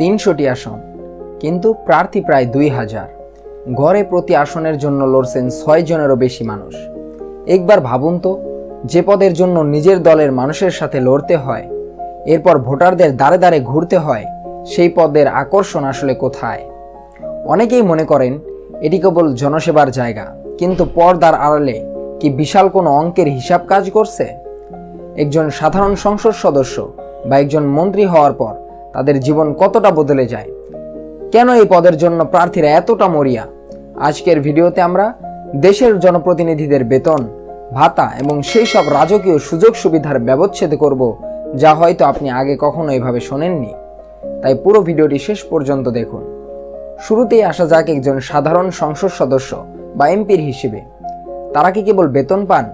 300টি আসন, কিন্তু প্রার্থী প্রায় 2000। গড়ে প্রতি আসনের জন্য লড়ছেন 6 জনেরও বেশি মানুষ। একবার ভাবুন তো, যে পদের জন্য নিজের দলের মানুষের সাথে লড়তে হয়, এরপর ভোটারদের দ্বারে দ্বারে ঘুরতে হয়, সেই পদের আকর্ষণ আসলে কোথায়? অনেকেই মনে করেন এটি কেবল জনসেবার জায়গা, কিন্তু পর্দার আড়ালে কি বিশাল কোনো অঙ্কের হিসাব কাজ করছে? একজন সাধারণ সংসদ সদস্য বা একজন মন্ত্রী হওয়ার পর তাদের জীবন কতটা বদলে যায়? কেন এই পদের জন্য প্রার্থীরা এতটা মরিয়া? আজকের ভিডিওতে আমরা দেশের জনপ্রতিনিধিদের বেতন, ভাতা এবং সেই সব রাজকীয় সুযোগ সুবিধার ব্যবচ্ছেদ করব, যা হয়তো আপনি আগে কখনো এভাবে শোনেননি। তাই পুরো ভিডিওটি শেষ পর্যন্ত দেখুন। শুরুতেই আসা যাক একজন সাধারণ সংসদ সদস্য বা এমপির হিসেবে। তারা কি কেবল বেতন পান?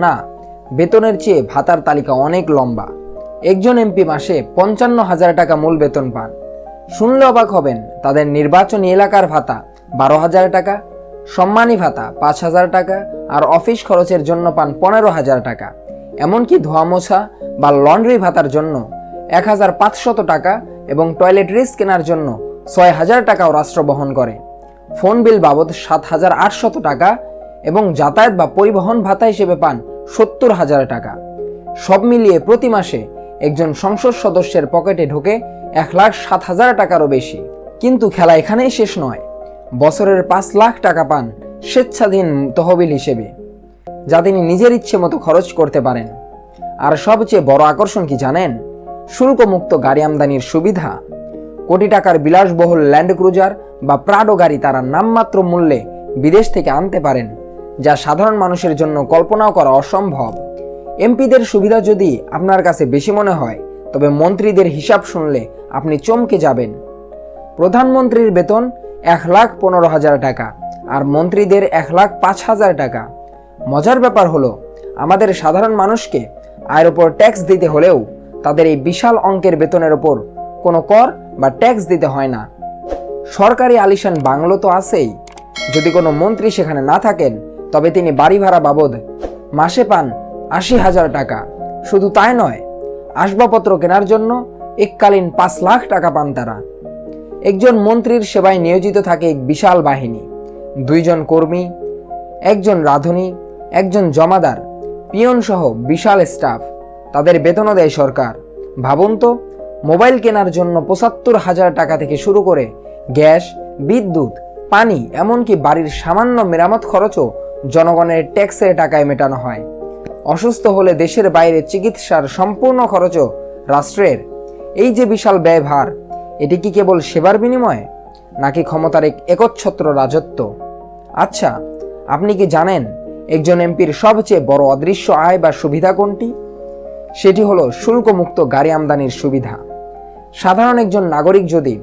না, বেতনের চেয়ে ভাতার তালিকা অনেক লম্বা। একজন এমপি মাসে 55,000 টাকা মূল বেতন পান। শুনলে অবাক হবেন, তাদের নির্বাচনী এলাকার ভাতা 12,000 টাকা, সম্মানী ভাতা 5,000 টাকা, আর অফিস খরচের জন্য পান 15,000 টাকা। এমনকি ধোয়া মোছা বা লন্ড্রি ভাতার জন্য 1,500 টাকা এবং টয়লেট্রিজ কেনার জন্য 6,000 টাকাও রাষ্ট্র বহন করে। ফোন বিল বাবদ 7,800 টাকা এবং যাতায়াত বা পরিবহন ভাতা হিসেবে পান 70,000 টাকা। সব মিলিয়ে প্রতি মাসে একজন সংসদ সদস্যের পকেটে ঢোকে 1,07,000 টাকারও বেশি। কিন্তু খেলা এখানেই শেষ নয়। বছরের 5 লাখ টাকা পান স্বেচ্ছাধীন তহবিল হিসেবে, যা তিনি নিজের ইচ্ছে মতো খরচ করতে পারেন। আর সবচেয়ে বড় আকর্ষণ কি জানেন? শুল্কমুক্ত গাড়ি আমদানির সুবিধা। কোটি টাকার বিলাসবহুল ল্যান্ড ক্রুজার বা প্রাডো গাড়ি তারা নামমাত্র মূল্যে বিদেশ থেকে আনতে পারেন, যা সাধারণ মানুষের জন্য কল্পনাও করা অসম্ভব। এমপিদের সুবিধা যদি আপনার কাছে বেশি মনে হয়, তবে মন্ত্রীদের হিসাব শুনলে আপনি চমকে যাবেন। প্রধানমন্ত্রীর বেতন 1,15,000 টাকা আর মন্ত্রীদের 1,05,000 টাকা। মজার ব্যাপার হলো, আমাদের সাধারণ মানুষকে আয়ের ওপর ট্যাক্স দিতে হলেও তাদের এই বিশাল অঙ্কের বেতনের ওপর কোনো কর বা ট্যাক্স দিতে হয় না। সরকারি আলিশান বাংলো তো আছেই। যদি কোনো মন্ত্রী সেখানে না থাকেন, তবে তিনি বাড়ি ভাড়া বাবদ মাসে পান 80,000 টাকা। শুধু তাই নয়, আসবাবপত্র কেনার জন্য এককালীন 5 লাখ টাকা পান তারা। একজন মন্ত্রীর সেবায় নিয়োজিত থাকে এক বিশাল বাহিনী। 2 জন কর্মী, একজন রাঁধুনি, একজন জমাদার, পিয়ন সহ বিশাল স্টাফ। তাদের বেতনও দেয় সরকার। ভাবুন তো, মোবাইল কেনার জন্য 75,000 টাকা থেকে শুরু করে গ্যাস, বিদ্যুৎ, পানি, এমনকি বাড়ির সামান্য মেরামত খরচও জনগণের ট্যাক্সের টাকায় মেটানো হয়। অসুস্থ হলে দেশের বাইরে চিকিৎসার সম্পূর্ণ খরচও রাষ্ট্রের। এই যে বিশাল ব্যয়ভার, এটি কি কেবল সেবার বিনিময়ে, নাকি ক্ষমতার এক একচ্ছত্র রাজত্ব? আচ্ছা, আপনি কি জানেন একজন এমপির সবচেয়ে বড় অদৃশ্য আয় বা সুবিধা কোনটি? সেটি হলো শুল্কমুক্ত গাড়ি আমদানির সুবিধা। সাধারণ একজন নাগরিক যদি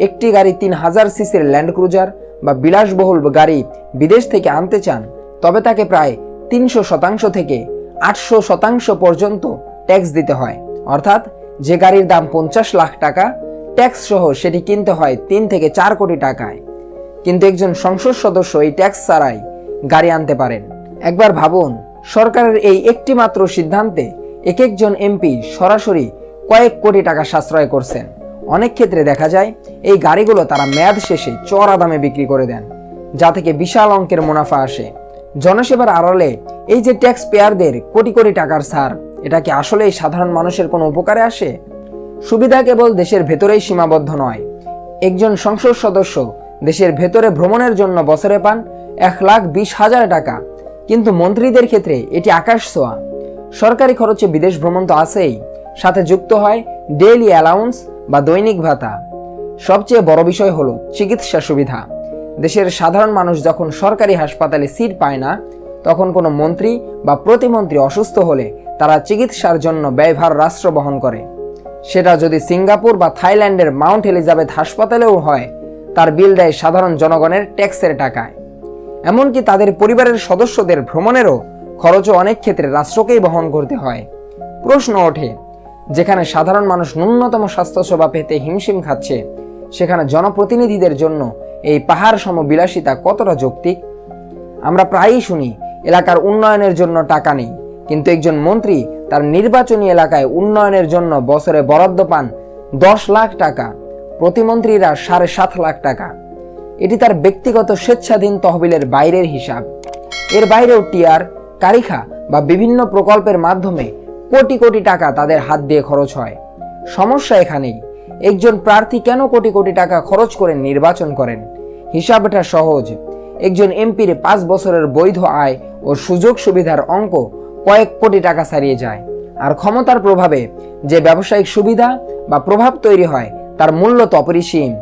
একটি গাড়ি 3,000 সিসির ল্যান্ড ক্রুজার বা বিলাসবহুল গাড়ি বিদেশ থেকে আনতে চান, তবে তাকে প্রায় 300% থেকে 800% পর্যন্ত ট্যাক্স দিতে হয়। অর্থাৎ যে গাড়ির দাম 50 লাখ টাকা, ট্যাক্স সহ সেটি কিনতে হয় 3 থেকে 4 কোটি টাকায়। কিন্তু একজন সংসদ সদস্য এই ট্যাক্স ছাড়াই গাড়ি আনতে পারেন। একবার ভাবুন, সরকারের এই একটি মাত্র সিদ্ধান্তে এক একজন এমপি সরাসরি কয়েক কোটি টাকা সাশ্রয় করছেন। অনেক ক্ষেত্রে দেখা যায় এই গাড়িগুলো তারা মেয়াদ শেষে চড়া দামে বিক্রি করে দেন, যা থেকে বিশাল অঙ্কের মুনাফা আসে। জনসেবার আড়ালে এই যে ট্যাক্স পেয়ারদের কোটি কোটি টাকার ছাড়, এটা কি আসলেই সাধারণ মানুষের কোনো উপকারে আসে? সুবিধা কেবল দেশের ভেতরেই সীমাবদ্ধ নয়। একজন সংসদ সদস্য দেশের ভেতরে ভ্রমণের জন্য বছরে পান 1,20,000 টাকা, কিন্তু মন্ত্রীদের ক্ষেত্রে এটি আকাশ ছোঁয়া। সরকারি খরচে বিদেশ ভ্রমণ তো আছেই, সাথে যুক্ত হয় ডেইলি অ্যালাউন্স বা দৈনিক ভাতা। সবচেয়ে বড় বিষয় হলো চিকিৎসা সুবিধা। দেশের সাধারণ মানুষ যখন সরকারি হাসপাতালে সিট পায় না, তখন কোনো মন্ত্রী বা প্রতিমন্ত্রী অসুস্থ হলে তারা চিকিৎসার জন্য ব্যয়ভার রাষ্ট্র বহন করে। সেটা যদি সিঙ্গাপুর বা থাইল্যান্ডের মাউন্ট এলিজাবেথ হাসপাতালেও হয়, তার বিল দেয় সাধারণ জনগণের ট্যাক্সের টাকায়। এমনকি তাদের পরিবারের সদস্যদের ভ্রমণেরও খরচও অনেক ক্ষেত্রে রাষ্ট্রকেই বহন করতে হয়। প্রশ্ন ওঠে, যেখানে সাধারণ মানুষ ন্যূনতম স্বাস্থ্যসেবা পেতে হিমশিম খাচ্ছে, সেখানে জনপ্রতিনিধিদের জন্য এই পাহাড় সম বিলাসিতা কতটা যৌক্তিক? আমরা প্রায়ই শুনি এলাকার উন্নয়নের জন্য টাকা নেই, কিন্তু একজন মন্ত্রী তার নির্বাচনী এলাকায় উন্নয়নের জন্য বছরে বরাদ্দ পান 10 লাখ টাকা। প্রতিমন্ত্রীরা 7.5 লাখ টাকা। এটি তার ব্যক্তিগত স্বেচ্ছাধীন তহবিলের বাইরের হিসাব। এর বাইরেও টিআর, কারিখা বা বিভিন্ন প্রকল্পের মাধ্যমে কোটি কোটি টাকা তাদের হাত দিয়ে খরচ হয়। সমস্যা এখানেই, একজন প্রার্থী কেন কোটি কোটি টাকা খরচ করে নির্বাচন করেন? হিসাবটা সহজ। একজন এমপির 5 বছরের বৈধ আয় ও সুযোগ সুবিধার অঙ্ক কয়েক কোটি টাকা ছাড়িয়ে যায়। আর ক্ষমতার প্রভাবে যে ব্যবসায়িক সুবিধা বা প্রভাব তৈরি হয় তার মূল্য তো অপরিসীম।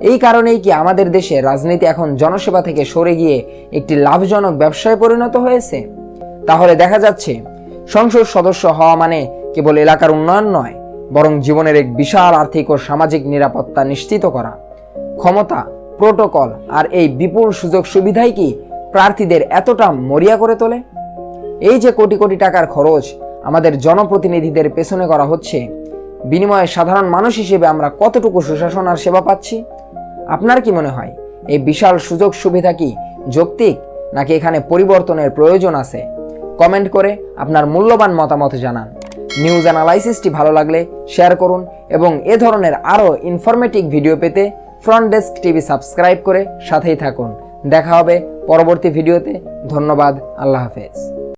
এই কারণেই কি আমাদের দেশে রাজনীতি এখন জনসেবা থেকে সরে গিয়ে একটি লাভজনক ব্যবসায় পরিণত হয়েছে? তাহলে দেখা যাচ্ছে সংসদ সদস্য হওয়া মানে কেবল এলাকার উন্নয়ন নয়, বরং জীবনের এক বিশাল আর্থিক ও সামাজিক নিরাপত্তা নিশ্চিত করা। ক্ষমতা, প্রোটোকল আর এই বিপুল সুযোগ সুবিধাই কি প্রার্থীদের এতটা মরিয়া করে তোলে? এই যে কোটি কোটি টাকার খরচ আমাদের জনপ্রতিনিধিদের পেছনে করা হচ্ছে, বিনিময়ে সাধারণ মানুষ হিসেবে আমরা কতটুকু সুশাসন আর সেবা পাচ্ছি? আপনার কি মনে হয় এই বিশাল সুযোগ সুবিধা কি যৌক্তিক, নাকি এখানে পরিবর্তনের প্রয়োজন আছে? কমেন্ট করে আপনার মূল্যবান মতামত জানান। নিউজ অ্যানালাইসিসটি ভালো লাগলে শেয়ার করুন এবং এ ধরনের আরও ইনফরমেটিভ ভিডিও পেতে ফ্রন্ট ডেস্ক টিভি সাবস্ক্রাইব করে সাথেই থাকুন। দেখা হবে পরবর্তী ভিডিওতে। ধন্যবাদ। আল্লাহ হাফেজ।